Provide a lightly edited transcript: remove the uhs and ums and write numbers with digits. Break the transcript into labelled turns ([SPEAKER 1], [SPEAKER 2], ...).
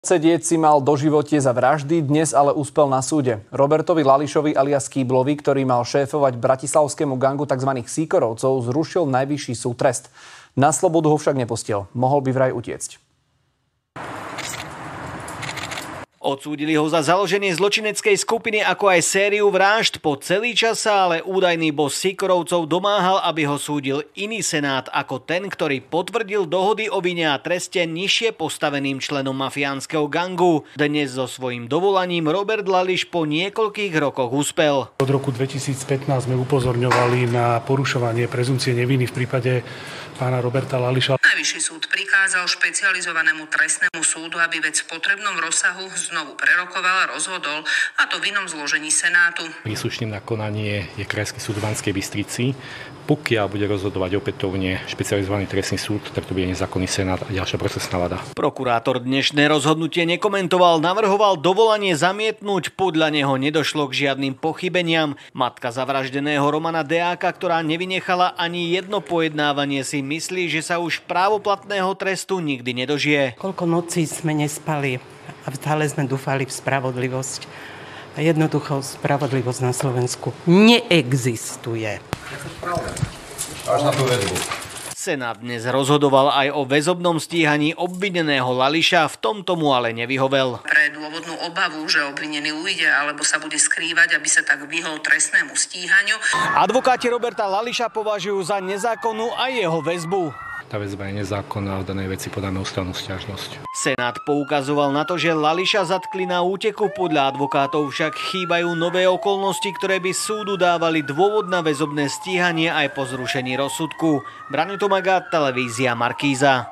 [SPEAKER 1] Sedieť si mal doživote za vraždy, dnes ale uspel na súde. Robertovi Lališovi alias Kýblovi, ktorý mal šéfovať bratislavskému gangu tzv. Sýkorovcov, zrušil najvyšší súd trest. Na slobodu ho však nepustil. Mohol by vraj utiecť.
[SPEAKER 2] Odsúdili ho za založenie zločineckej skupiny ako aj sériu vražd. Po celý čas sa ale údajný boss Sýkorovcov domáhal, aby ho súdil iný senát ako ten, ktorý potvrdil dohody o vine a treste nižšie postaveným členom mafiánskeho gangu. Dnes so svojím dovolaním Robert Lališ po niekoľkých rokoch uspel.
[SPEAKER 3] Od roku 2015 sme upozorňovali na porušovanie prezumcie neviny v prípade pána Roberta Lališa.
[SPEAKER 4] Najvyšší súd prikázal špecializovanému trestnému súdu, aby vec v potrebnom rozsahu znovu prerokoval a rozhodol, a to v inom zložení senátu.
[SPEAKER 5] Príslušným na konanie je Krajský súd v Banskej Bystrici. Pokiaľ bude rozhodovať opätovne špecializovaný trestný súd, tak to bude nezákonný senát a ďalšia procesná vada.
[SPEAKER 2] Prokurátor dnešné rozhodnutie nekomentoval, navrhoval dovolanie zamietnúť, podľa neho nedošlo k žiadnym pochybeniam. Matka zavraždeného Romana Deáka, ktorá nevynechala ani jedno pojednávanie, si myslí, že sa už právoplatného trestu nikdy nedožije.
[SPEAKER 6] Koľko nocí sme nespali a stále sme dúfali v spravodlivosť. A jednoducho spravodlivosť na Slovensku neexistuje.
[SPEAKER 7] Až na tú väzbu.
[SPEAKER 2] Senát dnes rozhodoval aj o väzobnom stíhaní obvineného Lališa, v tom tomu ale nevyhovel.
[SPEAKER 4] Pre dôvodnú obavu, že obvinený ujde alebo sa bude skrývať, aby sa tak vyhol trestnému stíhaniu.
[SPEAKER 2] Advokáti Roberta Lališa považujú za nezákonnú aj jeho väzbu.
[SPEAKER 5] Tá väzba je nezákonná a v danej veci podáme ústavnú sťažnosť.
[SPEAKER 2] Senát poukazoval na to, že Lališa zatkli na úteku, podľa advokátov však chýbajú nové okolnosti, ktoré by súdu dávali dôvod na väzobné stíhanie aj po zrušení rozsudku. Braňo Tomaga, televízia Markíza.